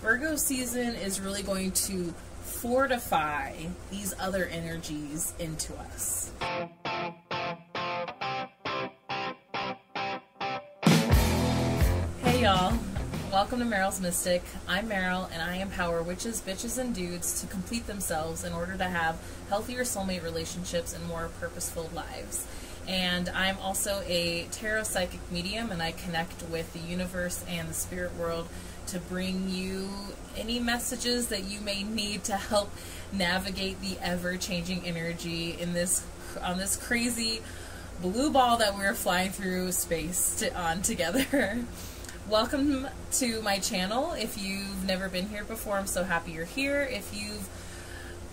Virgo season is really going to fortify these other energies into us. Hey y'all, welcome to Meryl's Mystic. I'm Meryl, and I empower witches, bitches, and dudes to complete themselves in order to have healthier soulmate relationships and more purposeful lives. And I'm also a tarot psychic medium, and I connect with the universe and the spirit world to bring you any messages that you may need to help navigate the ever-changing energy in on this crazy blue ball that we're flying through space on together. Welcome to my channel. If you've never been here before, I'm so happy you're here. If you've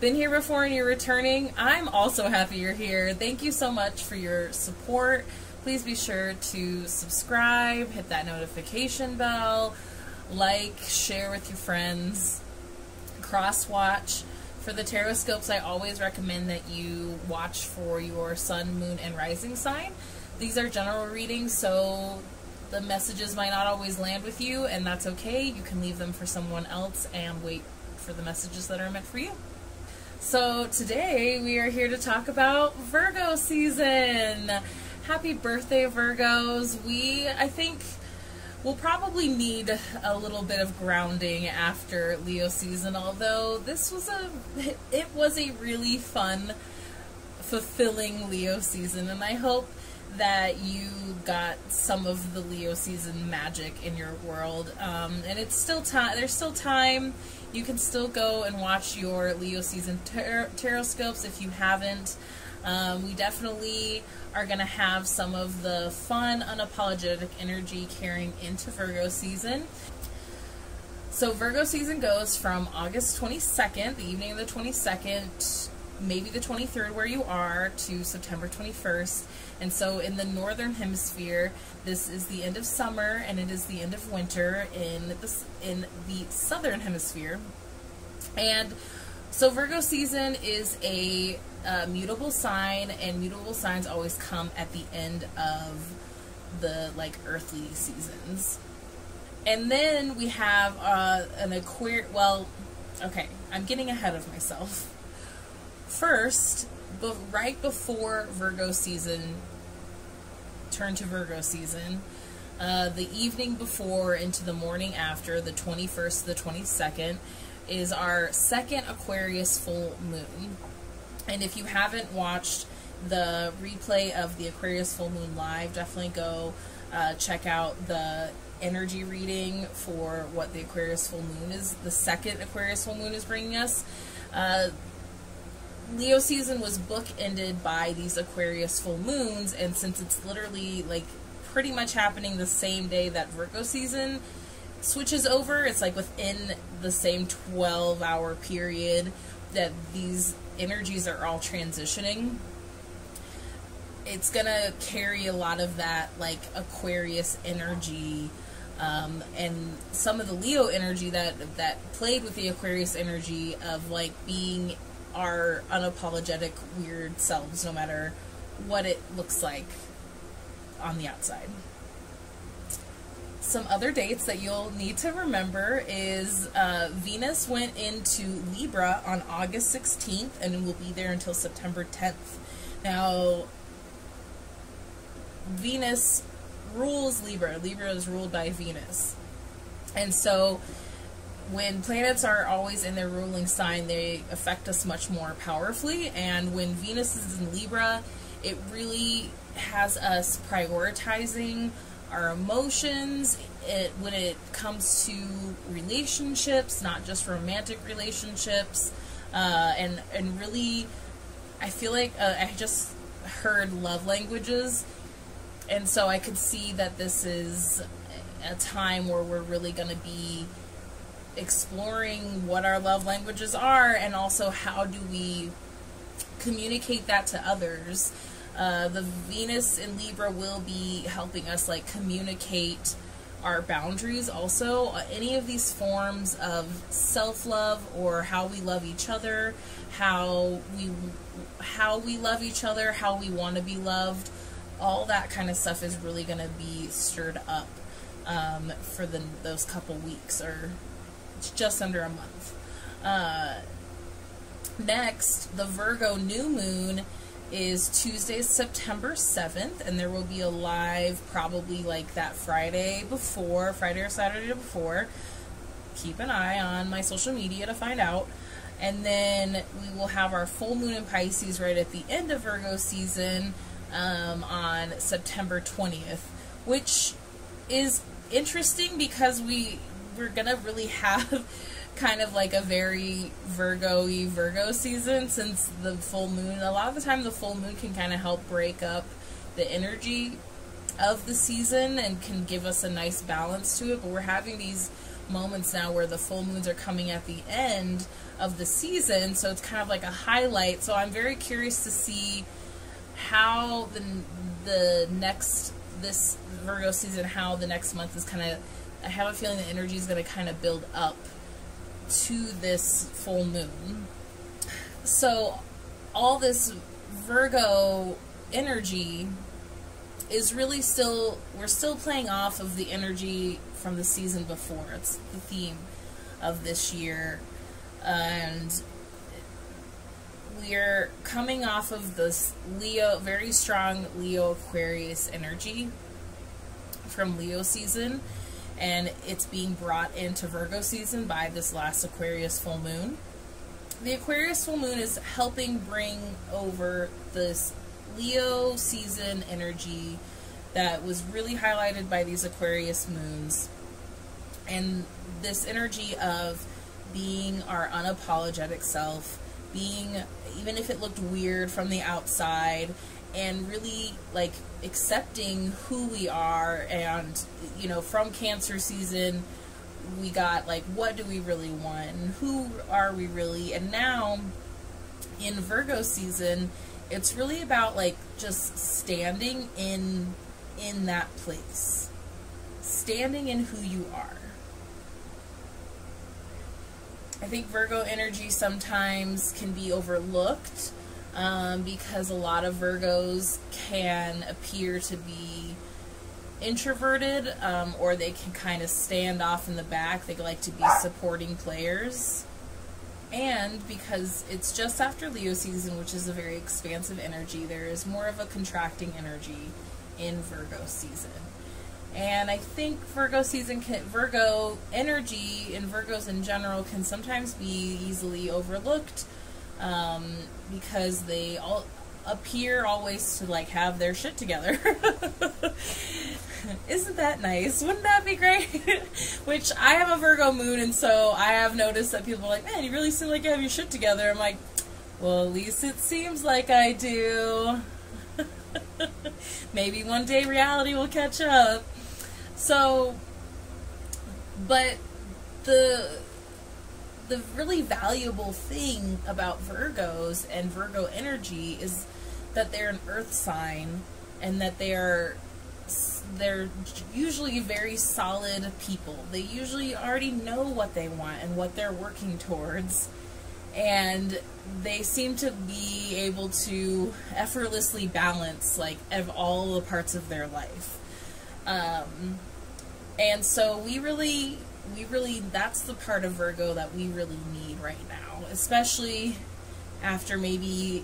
been here before and you're returning, I'm also happy you're here. Thank you so much for your support. Please be sure to subscribe, hit that notification bell, like, share with your friends, cross-watch. For the tarot scopes, I always recommend that you watch for your sun, moon, and rising sign. These are general readings, so the messages might not always land with you, and that's okay. You can leave them for someone else and wait for the messages that are meant for you. So today we are here to talk about Virgo season. Happy birthday, Virgos. I think we'll probably need a little bit of grounding after Leo season, although it was a really fun, fulfilling Leo season, and I hope that you got some of the Leo season magic in your world. And it's still time. There's still time. You can still go and watch your Leo season tarot scopes if you haven't. We definitely are going to have some of the fun, unapologetic energy carrying into Virgo season. So Virgo season goes from August 22nd, the evening of the 22nd, maybe the 23rd where you are, to September 21st. And so in the northern hemisphere, this is the end of summer, and it is the end of winter in the southern hemisphere. And so Virgo season is a mutable sign, and mutable signs always come at the end of the earthly seasons. And then we have an Aquarius. Well, okay, I'm getting ahead of myself. First, right before Virgo season turned to Virgo season, the evening before into the morning after, the 21st to the 22nd, is our second Aquarius full moon. And if you haven't watched the replay of the Aquarius full moon live, definitely go check out the energy reading for what the Aquarius full moon is, the second Aquarius full moon is bringing us. Leo season was bookended by these Aquarius full moons, and since it's literally pretty much happening the same day that Virgo season switches over, it's within the same 12-hour period that these energies are all transitioning. It's gonna carry a lot of that Aquarius energy, and some of the Leo energy that played with the Aquarius energy of being our unapologetic weird selves, no matter what it looks like on the outside. Some other dates that you'll need to remember is Venus went into Libra on August 16th and will be there until September 10th. Now, Venus rules Libra. Libra is ruled by Venus. And so when planets are always in their ruling sign, they affect us much more powerfully. And when Venus is in Libra, it really has us prioritizing our emotions when it comes to relationships, not just romantic relationships. And really, I feel I just heard love languages. And so I could see that this is a time where we're really going to be exploring what our love languages are, and also how do we communicate that to others. The Venus in Libra will be helping us communicate our boundaries also. Any of these forms of self-love, or how we love each other, how we love each other, how we want to be loved, all that kind of stuff is really going to be stirred up for those couple weeks, or It's just under a month. Next, the Virgo new moon is Tuesday, September 7th, and there will be a live probably like that Friday or Saturday before. Keep an eye on my social media to find out. And then we will have our full moon in Pisces right at the end of Virgo season on September 20th, which is interesting because we're going to really have kind of like a very Virgo-y Virgo season, since the full moon, a lot of the time the full moon can kind of help break up the energy of the season and can give us a nice balance to it. But we're having these moments now where the full moons are coming at the end of the season, so it's kind of like a highlight. So I'm very curious to see how this Virgo season, how the next month is kind of, I have a feeling the energy is going to kind of build up to this full moon. So all this Virgo energy is really we're still playing off of the energy from the season before. It's the theme of this year, and we're coming off of this very strong Leo Aquarius energy from Leo season, and it's being brought into Virgo season by this last Aquarius full moon. The Aquarius full moon is helping bring over this Leo season energy that was really highlighted by these Aquarius moons, and this energy of being our unapologetic self, being, even if it looked weird from the outside, and really like accepting who we are. And you know, from Cancer season we got like, what do we really want, and who are we really? And now in Virgo season, it's really about like just standing in that place, standing in who you are. I think Virgo energy sometimes can be overlooked because a lot of Virgos can appear to be introverted, or they can kind of stand off in the back. They like to be supporting players. And because it's just after Leo season, which is a very expansive energy, there is more of a contracting energy in Virgo season. And I think Virgo energy and Virgos in general can sometimes be easily overlooked because they all appear always to like have their shit together. Isn't that nice? Wouldn't that be great? Which, I have a Virgo moon, and so I have noticed that people are like, man, you really seem like you have your shit together. I'm like, well, at least it seems like I do. Maybe one day reality will catch up. So, but the really valuable thing about Virgos and Virgo energy is that they're an earth sign, and that they're usually very solid people. They usually already know what they want and what they're working towards, and they seem to be able to effortlessly balance like all the parts of their life. And so we really, that's the part of Virgo that we really need right now, especially after maybe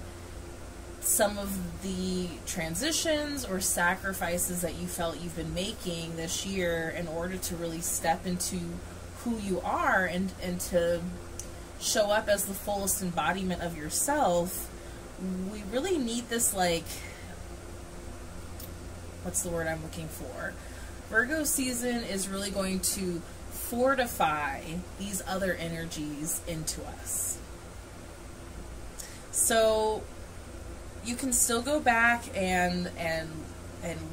some of the transitions or sacrifices that you felt you've been making this year in order to really step into who you are and to show up as the fullest embodiment of yourself. We really need this, like, what's the word I'm looking for? Virgo season is really going to fortify these other energies into us. So you can still go back and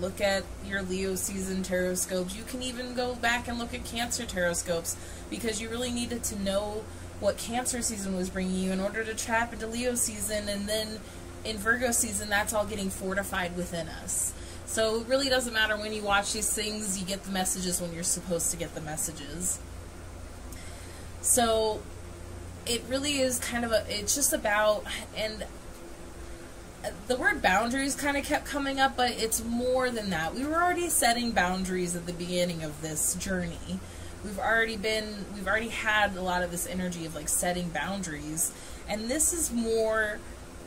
look at your Leo season tarot scopes. You can even go back and look at Cancer tarot scopes, because you really needed to know what Cancer season was bringing you in order to tap into Leo season, and then in Virgo season, that's all getting fortified within us. So it really doesn't matter when you watch these things, you get the messages when you're supposed to get the messages. So it really is kind of it's just about, and the word boundaries kind of kept coming up, but it's more than that. We were already setting boundaries at the beginning of this journey, we've already had a lot of this energy of like setting boundaries, and this is more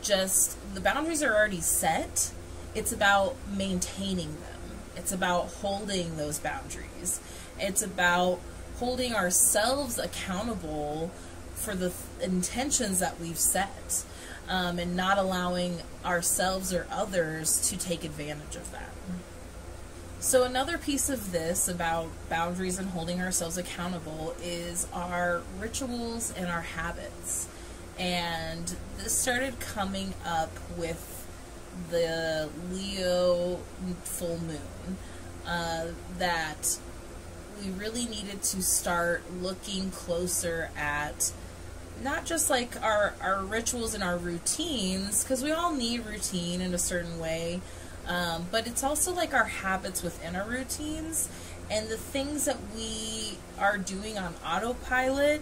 just, the boundaries are already set. It's about maintaining them. It's about holding those boundaries. It's about holding ourselves accountable for the intentions that we've set, and not allowing ourselves or others to take advantage of that. So another piece of this about boundaries and holding ourselves accountable is our rituals and our habits. And this started coming up with the Leo full moon, that we really needed to start looking closer at not just like our rituals and our routines, because we all need routine in a certain way, but it's also like our habits within our routines and the things that we are doing on autopilot,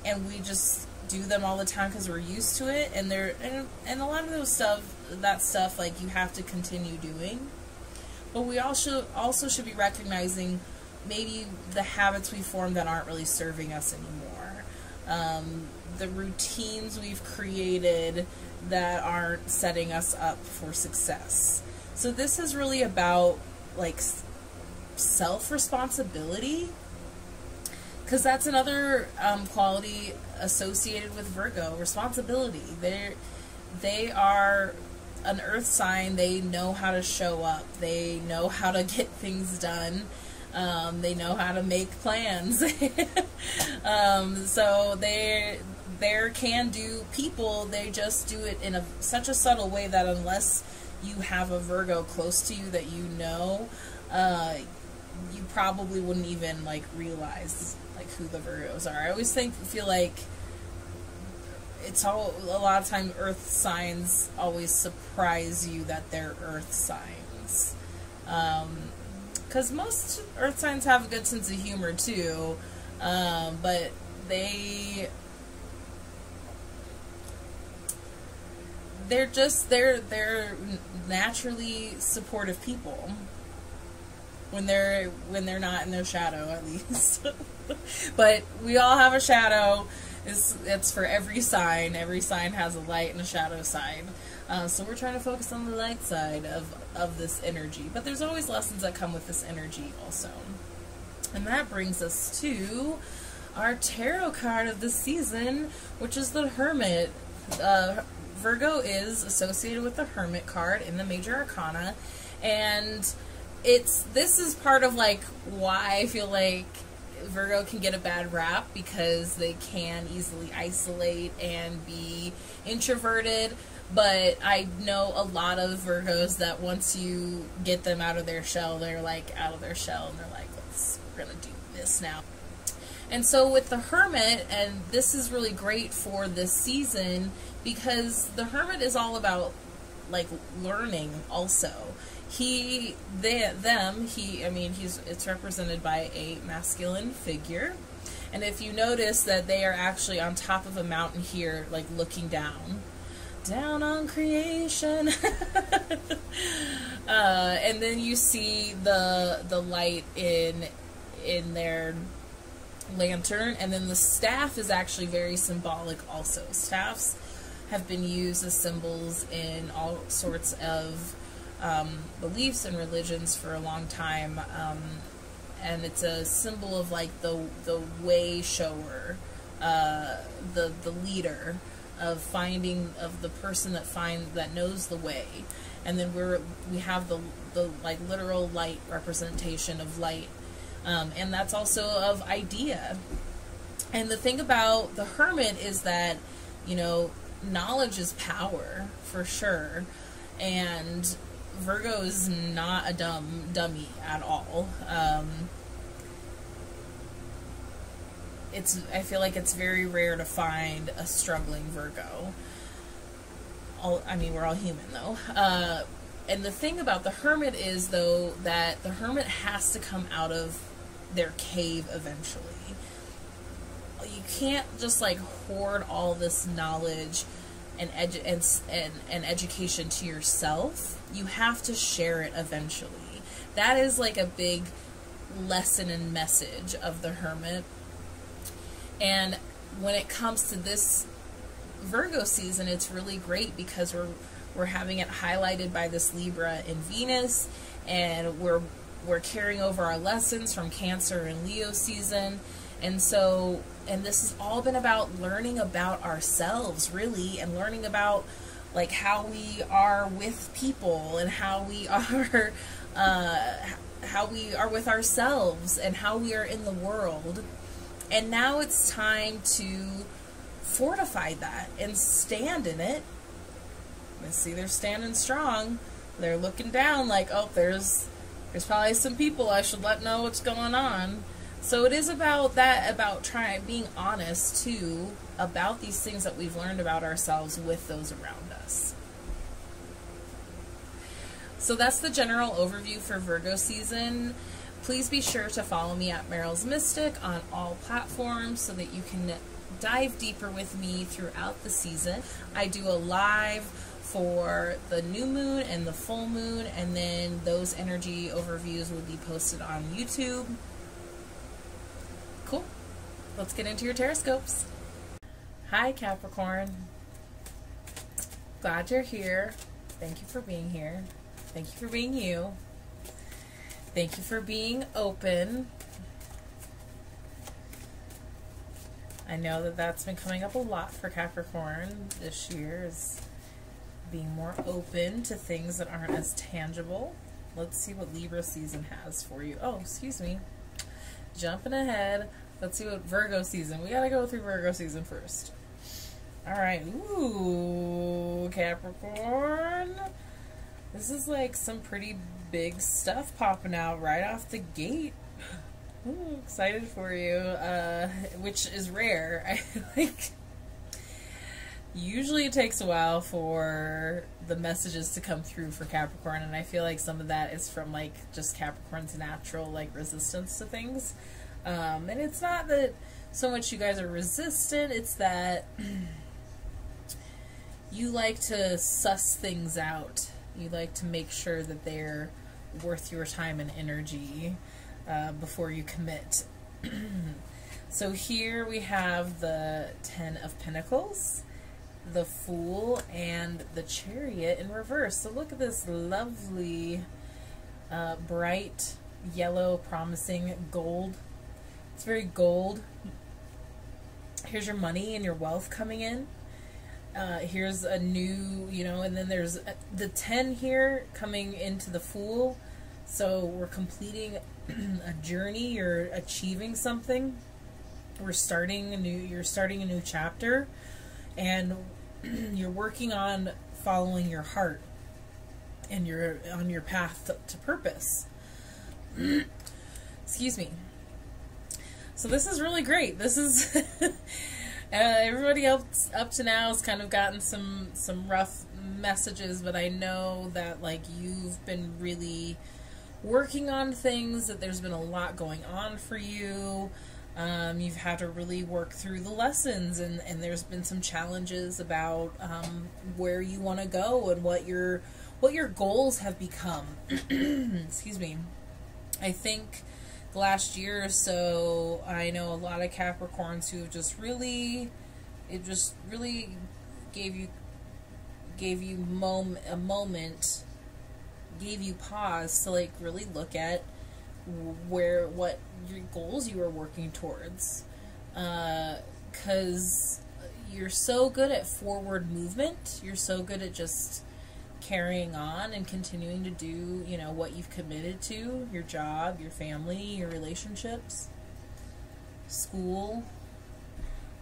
and we just do them all the time because we're used to it, and and a lot of that stuff like you have to continue doing. But we also should be recognizing maybe the habits we formed that aren't really serving us anymore. The routines we've created that aren't setting us up for success. So this is really about like self-responsibility, because that's another quality associated with Virgo, responsibility. They are an earth sign. They know how to show up. They know how to get things done. They know how to make plans. So they're can-do people. They just do it in such a subtle way that unless you have a Virgo close to you that you know, you probably wouldn't even like realize like who the Virgos are. I always feel like it's a lot of times earth signs always surprise you that they're earth signs. Because most earth signs have a good sense of humor too, but they're naturally supportive people when they're not in their shadow, at least. But we all have a shadow. It's for every sign. Every sign has a light and a shadow side. So we're trying to focus on the light side of this energy. But there's always lessons that come with this energy also. And that brings us to our tarot card of the season, which is the Hermit. Virgo is associated with the Hermit card in the Major Arcana. And this is part of like why I feel like Virgo can get a bad rap, because they can easily isolate and be introverted. But I know a lot of Virgos that once you get them out of their shell, they're like out of their shell and they're like, we're gonna do this now. And so with the Hermit, and this is really great for this season, because the Hermit is all about like learning also. It's represented by a masculine figure. And if you notice that they are actually on top of a mountain here, like looking down on creation. And then you see the light in their lantern, and then the staff is actually very symbolic also. Staffs have been used as symbols in all sorts of beliefs and religions for a long time, and it's a symbol of like the way shower, the leader of the person that knows the way. And then we have the like literal light representation of light, and that's also of idea. And the thing about the Hermit is that, you know, knowledge is power for sure, and Virgo is not a dummy at all. I feel like it's very rare to find a struggling Virgo. We're all human though. And the thing about the Hermit is though that the Hermit has to come out of their cave eventually. You can't just like hoard all this knowledge and education to yourself. You have to share it eventually. That is like a big lesson and message of the Hermit. And when it comes to this Virgo season, it's really great because we're having it highlighted by this Libra in Venus, and we're carrying over our lessons from Cancer and Leo season. And this has all been about learning about ourselves, really, and learning about like how we are with people, and how we are with ourselves, and how we are in the world. And now it's time to fortify that and stand in it. Let's see, they're standing strong. They're looking down like, oh, there's probably some people I should let know what's going on. So it is about that, about being honest too about these things that we've learned about ourselves with those around us. So that's the general overview for Virgo season. Please be sure to follow me at Meryl's Mystic on all platforms so that you can dive deeper with me throughout the season. I do a live for the new moon and the full moon, and then those energy overviews will be posted on YouTube. Cool. Let's get into your taroscopes. Hi, Capricorn. Glad you're here. Thank you for being here. Thank you for being you. Thank you for being open. I know that that's been coming up a lot for Capricorn this year, is being more open to things that aren't as tangible. Let's see what Libra season has for you. Oh, excuse me. Jumping ahead. Let's see what Virgo season. We gotta go through Virgo season first. Alright. Ooh, Capricorn. This is like some pretty big stuff popping out right off the gate. Ooh, excited for you, which is rare. I like. Usually it takes a while for the messages to come through for Capricorn, and I feel like some of that is from like just Capricorn's natural like resistance to things. And it's not that so much you guys are resistant, it's that you like to suss things out. You like to make sure that they're worth your time and energy before you commit. So here we have the Ten of Pentacles, the Fool, and the Chariot in reverse. So look at this lovely bright yellow, promising gold. It's very gold. Here's your money and your wealth coming in. Here's a new, and then there's the 10 here coming into the Fool. So we're completing a journey, you're achieving something. You're starting a new chapter, and you're working on following your heart, and you're on your path to purpose. Excuse me. So this is really great. This is everybody else up to now has kind of gotten some rough messages, but I know that like you've been really working on things, that there's been a lot going on for you. You've had to really work through the lessons, and there's been some challenges about where you want to go and what your goals have become. Excuse me. I think the last year or so, I know a lot of Capricorns who have just really, it just really gave you a moment, gave you pause to like really look at what your goals you were working towards, because you're so good at forward movement, you're so good at just carrying on and continuing to do what you've committed to, your job, your family, your relationships, school,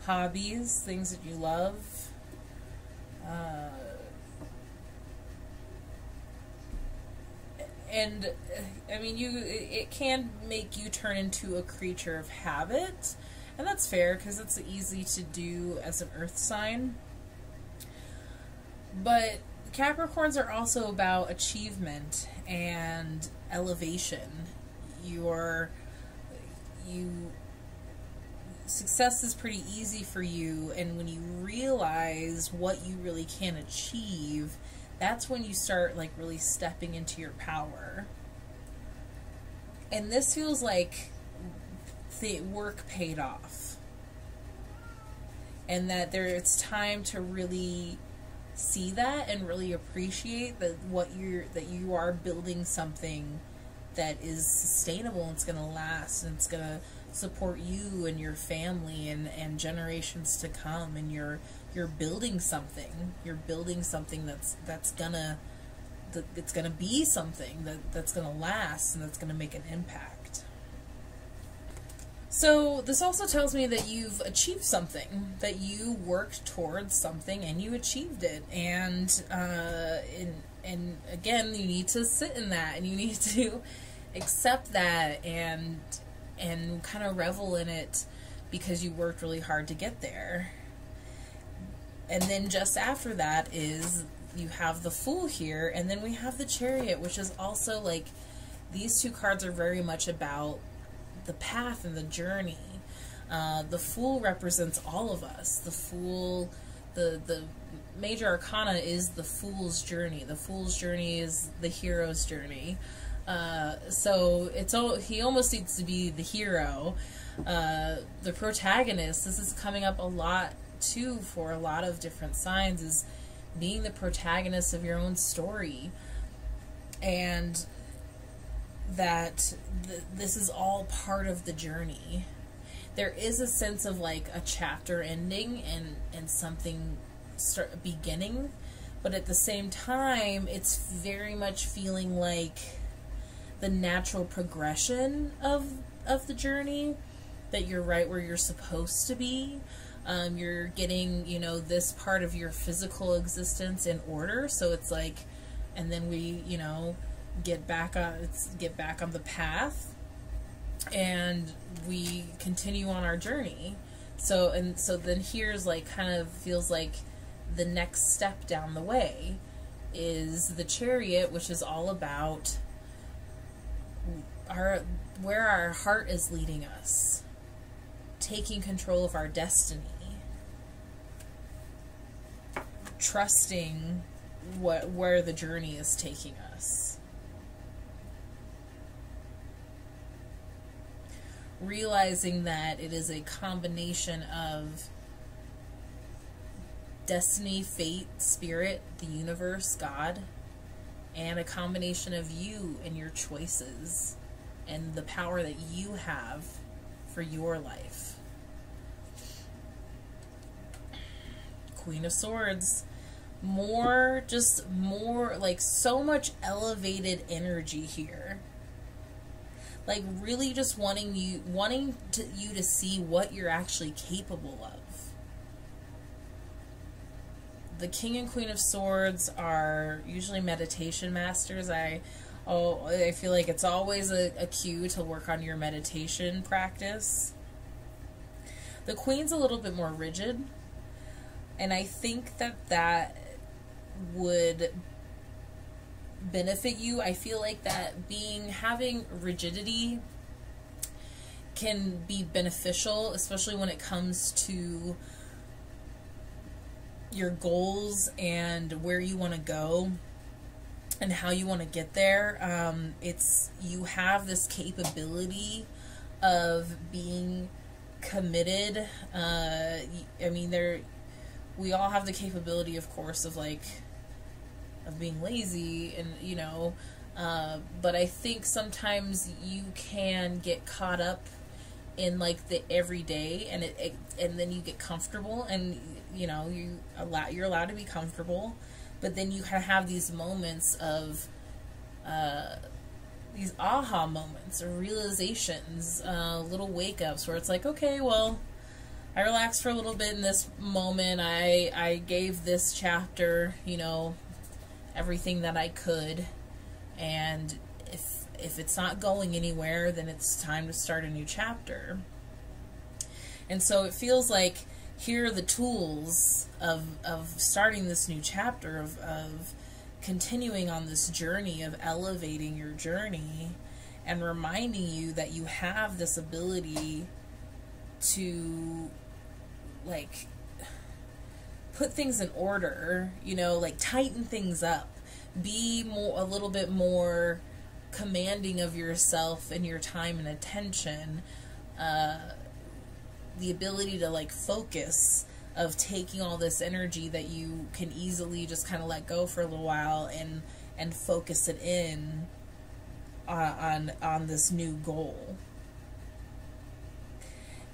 hobbies, things that you love. And I mean, it can make you turn into a creature of habit, and that's fair because it's easy to do as an earth sign. But Capricorns are also about achievement and elevation. Success is pretty easy for you, and when you realize what you really can achieve, that's when you start like really stepping into your power. And this feels like the work paid off. And that it's time to really see that and really appreciate that that you are building something that is sustainable and it's going to last and it's going to support you and your family and generations to come, and you're building something. You're building something that's gonna be something that's gonna last and that's gonna make an impact. So this also tells me that you've achieved something, that you worked towards something and you achieved it, and again, you need to sit in that, and you need to accept that and kind of revel in it, because you worked really hard to get there. And then just after that is you have the Fool here, and then we have the Chariot, which is also like, these two cards are very much about the path and the journey. The Fool represents all of us. The Fool, the major arcana is the Fool's journey. The Fool's journey is the hero's journey. So he almost needs to be the hero. The protagonist, this is coming up a lot too for a lot of different signs, is being the protagonist of your own story, and that this is all part of the journey. There is a sense of like a chapter ending and something beginning, but at the same time it's very much feeling like the natural progression of the journey, that you're right where you're supposed to be. You're getting, this part of your physical existence in order, so it's like, and then we, get back on the path, and we continue on our journey. So then here's like, kind of feels like the next step down the way is the Chariot, which is all about where our heart is leading us, taking control of our destiny, trusting where the journey is taking us, realizing that it is a combination of destiny, fate, spirit, the universe, God, and a combination of you and your choices and the power that you have for your life. Queen of Swords, more like so much elevated energy here. Like really just wanting you to see what you're actually capable of. The King and Queen of Swords are usually meditation masters. I feel like it's always a cue to work on your meditation practice. The Queen's a little bit more rigid, and I think that would benefit you. I feel like that having rigidity can be beneficial, especially when it comes to your goals and where you want to go and how you want to get there. You have this capability of being committed. We all have the capability, of course, of being lazy, and but I think sometimes you can get caught up in like the everyday, and then you get comfortable, and you're allowed to be comfortable, but then you kind of have these moments of these aha moments or realizations, little wake ups where it's like, okay, well, I relaxed for a little bit in this moment. I gave this chapter, everything that I could, and if it's not going anywhere, then it's time to start a new chapter. And so it feels like here are the tools of starting this new chapter, of continuing on this journey, of elevating your journey, and reminding you that you have this ability to put things in order, tighten things up, be a little bit more commanding of yourself and your time and attention, the ability to like focus, of taking all this energy that you can easily just kind of let go for a little while and focus it in on this new goal.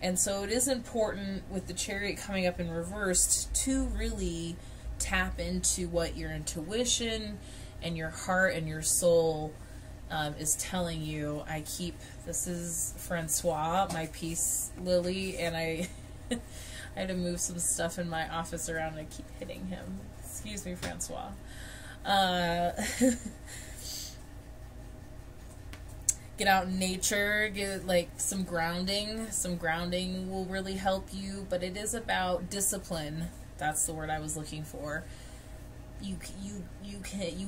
And so it is important with the Chariot coming up in reversed to really tap into what your intuition and your heart and your soul is telling you. This is Francois, my peace lily, and I had to move some stuff in my office around and I keep hitting him. Excuse me, Francois. Get out in nature, get like some grounding. Some grounding will really help you, but it is about discipline. That's the word I was looking for. You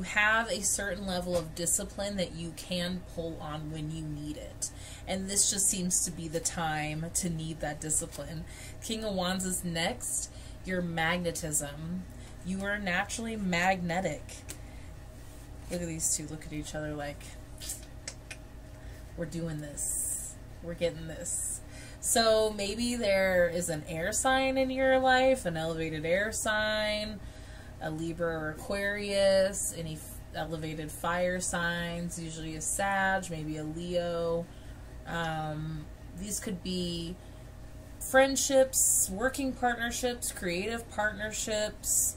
have a certain level of discipline that you can pull on when you need it. And this just seems to be the time to need that discipline. King of Wands is next. Your magnetism. You are naturally magnetic. Look at these two. Look at each other like, we're doing this. We're getting this. So maybe there is an air sign in your life, an elevated air sign, a Libra or Aquarius, any elevated fire signs, usually a Sag, maybe a Leo. These could be friendships, working partnerships, creative partnerships,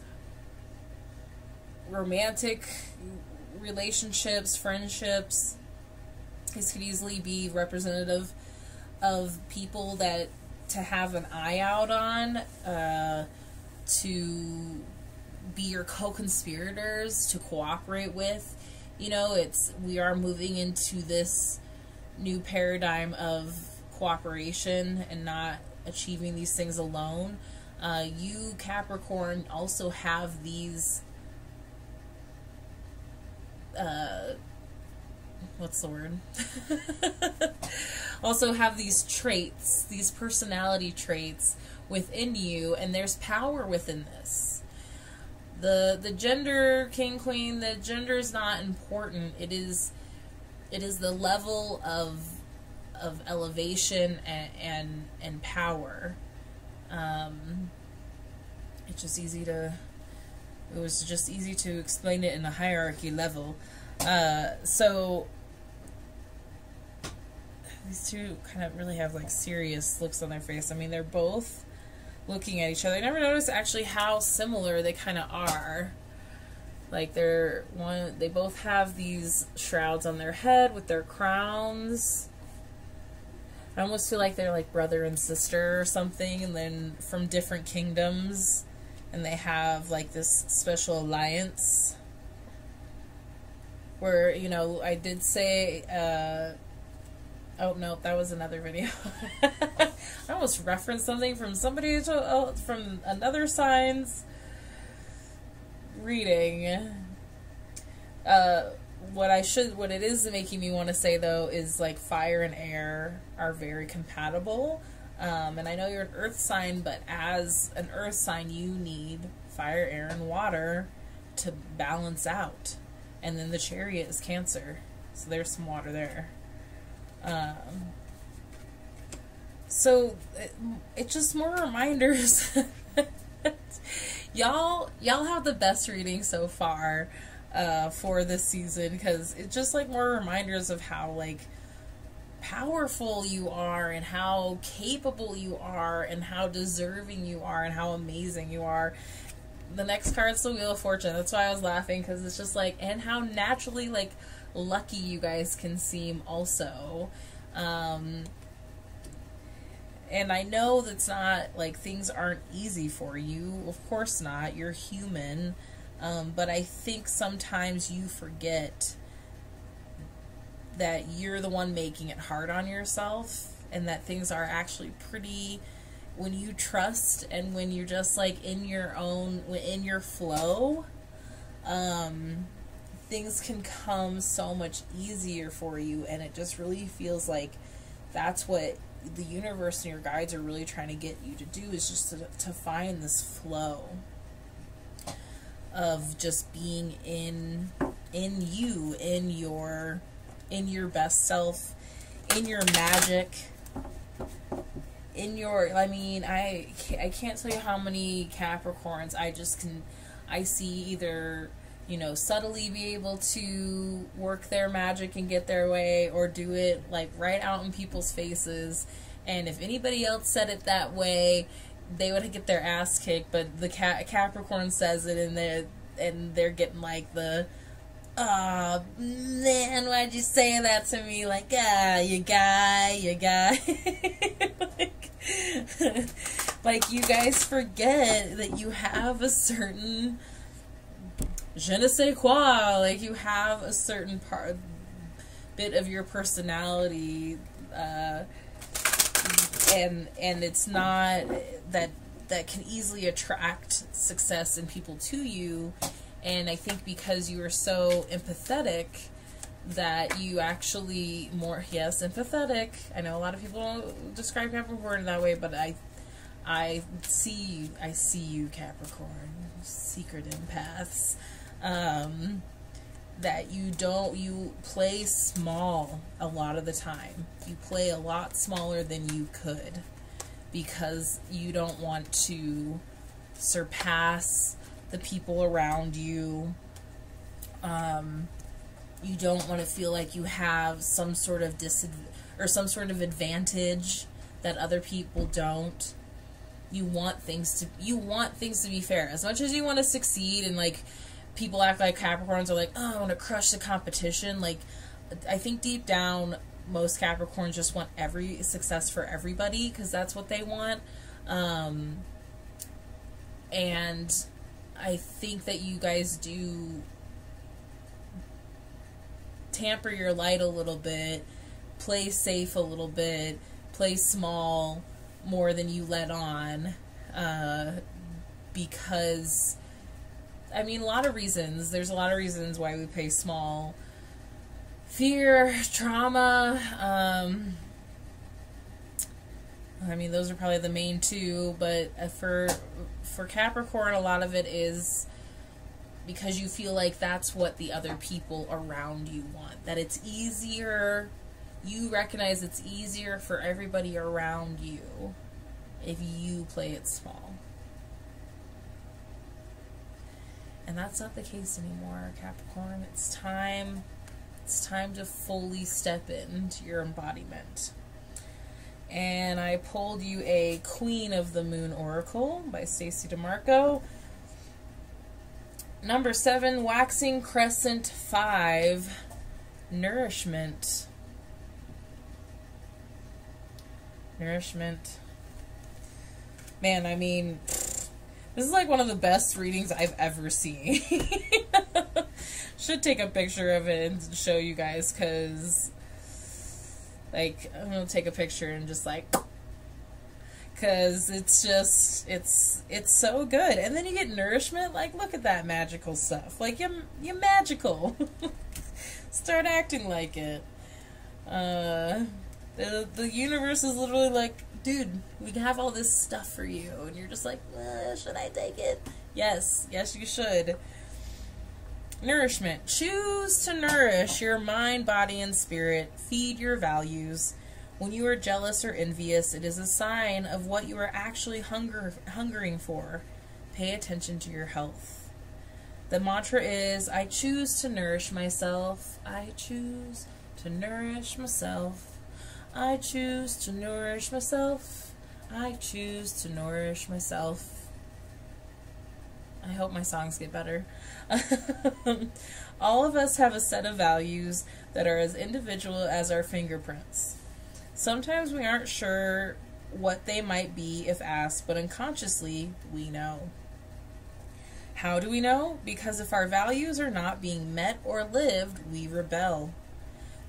romantic relationships, friendships. These could easily be representative of people that to have an eye out on, to be your co-conspirators, to cooperate with. You know, we are moving into this new paradigm of cooperation and not achieving these things alone. You, Capricorn, also have these what's the word? Also have these traits, these personality traits within you, and there's power within this. The gender, King, Queen, the gender is not important. It is the level of elevation and power. It was just easy to explain it in a hierarchy level. So these two kind of really have like serious looks on their face. I mean, they're both looking at each other. I never noticed actually how similar they kind of are. Like they both have these shrouds on their head with their crowns. I almost feel like they're like brother and sister or something, and then from different kingdoms, and they have like this special alliance. Where, you know, I did say, oh no, that was another video. I almost referenced something from somebody from another sign's reading. What it is making me want to say though is like fire and air are very compatible. And I know you're an earth sign, but as an earth sign, you need fire, air, and water to balance out. And then the Chariot is Cancer, so there's some water there. So it's just more reminders. y'all have the best reading so far for this season, because it's just like more reminders of how like powerful you are and how capable you are and how deserving you are and how amazing you are. The next card's the Wheel of Fortune. That's why I was laughing, because it's just like, and how naturally like lucky you guys can seem also. And I know that's not like things aren't easy for you. Of course not. You're human. But I think sometimes you forget that you're the one making it hard on yourself, and that things are actually pretty, when you trust and when you're just like in your flow, things can come so much easier for you. And it just really feels like that's what the universe and your guides are really trying to get you to do, is just to find this flow of just being in you, in in your best self, in your magic, in your, I mean, I can't tell you how many Capricorns I see either, you know, subtly be able to work their magic and get their way, or do it like right out in people's faces. And if anybody else said it that way, they would get their ass kicked. But the Capricorn says it, and they're getting like the, "Oh man, why'd you say that to me?" Like, you guy. Like, you guys forget that you have a certain je ne sais quoi. Like, you have a certain bit of your personality, and it's not that can easily attract success and people to you. And I think because you are so empathetic, that you actually empathetic. I know a lot of people don't describe Capricorn that way, but I see you, Capricorn, secret empaths. That you play small a lot of the time. You play a lot smaller than you could, because you don't want to surpass the people around you. You don't want to feel like you have some sort of some sort of advantage that other people don't. You want things to be fair. As much as you want to succeed, and like people act like Capricorns are like, "Oh, I want to crush the competition." Like, I think deep down most Capricorns just want every success for everybody, because that's what they want. And I think that you guys do tamper your light a little bit, play safe a little bit, play small more than you let on, because, I mean, a lot of reasons. There's a lot of reasons why we play small. Fear, trauma, I mean, those are probably the main two, but for Capricorn, a lot of it is because you feel like that's what the other people around you want. That it's easier, you recognize it's easier for everybody around you if you play it small. And that's not the case anymore, Capricorn. It's time to fully step into your embodiment. And I pulled you a Queen of the Moon Oracle by Stacey DeMarco. Number 7, Waxing Crescent 5, Nourishment. Nourishment. Man, I mean, this is like one of the best readings I've ever seen. Should take a picture of it and show you guys, because, like, I'm going to take a picture and just, like, because it's just, it's so good. And then you get nourishment. Like, look at that magical stuff. Like, you're magical. Start acting like it. The universe is literally like, dude, we have all this stuff for you. And you're just like, should I take it? Yes, you should. Nourishment. Choose to nourish your mind, body, and spirit. Feed your values. When you are jealous or envious, it is a sign of what you are actually hungering for. Pay attention to your health. The mantra is, I choose to nourish myself. I choose to nourish myself. I choose to nourish myself. I choose to nourish myself. I hope my songs get better. All of us have a set of values that are as individual as our fingerprints. Sometimes we aren't sure what they might be if asked, but unconsciously we know. How do we know? Because if our values are not being met or lived, we rebel.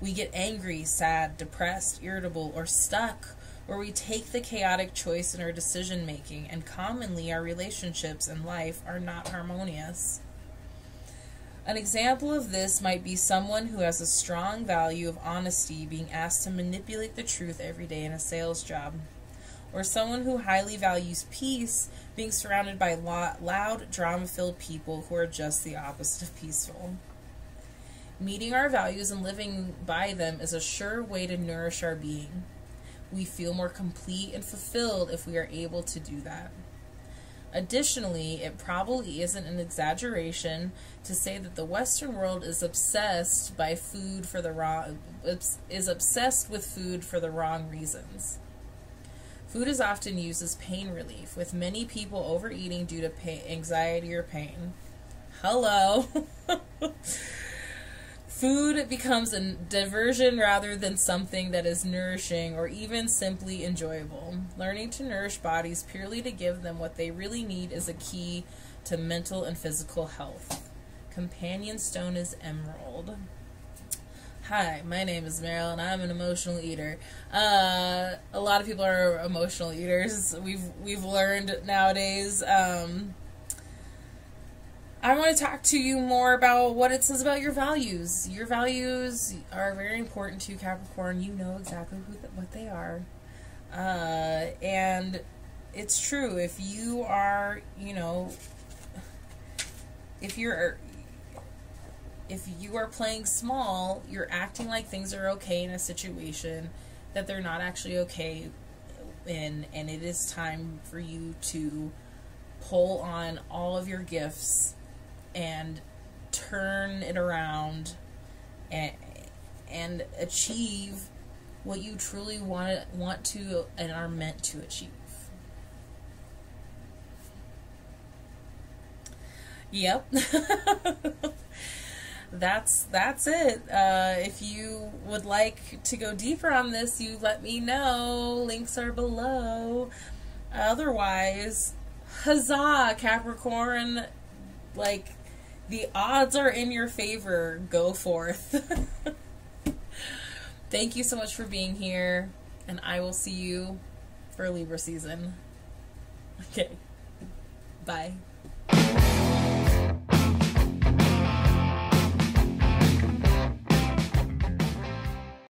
We get angry, sad, depressed, irritable, or stuck, or we take the chaotic choice in our decision making, and commonly our relationships and life are not harmonious. An example of this might be someone who has a strong value of honesty being asked to manipulate the truth every day in a sales job, or someone who highly values peace being surrounded by loud, drama-filled people who are just the opposite of peaceful. Meeting our values and living by them is a sure way to nourish our being. We feel more complete and fulfilled if we are able to do that. Additionally, it probably isn't an exaggeration to say that the Western world is obsessed with food for the wrong reasons. Food is often used as pain relief, with many people overeating due to anxiety or pain. Hello. Food becomes a diversion rather than something that is nourishing or even simply enjoyable. Learning to nourish bodies purely to give them what they really need is a key to mental and physical health. Companion stone is emerald. Hi, my name is Meryl, and I'm an emotional eater. A lot of people are emotional eaters. We've learned nowadays. I want to talk to you more about what it says about your values. Your values are very important to Capricorn. You know exactly what they are. And it's true. If you are, if you are playing small, you're acting like things are okay in a situation that they're not actually okay in, and it is time for you to pull on all of your gifts and turn it around and achieve what you truly want to and are meant to achieve. Yep. That's it. If you would like to go deeper on this, you let me know. Links are below. Otherwise, huzzah, Capricorn. Like, the odds are in your favor. Go forth. Thank you so much for being here, and I will see you for Libra season. Okay. Bye.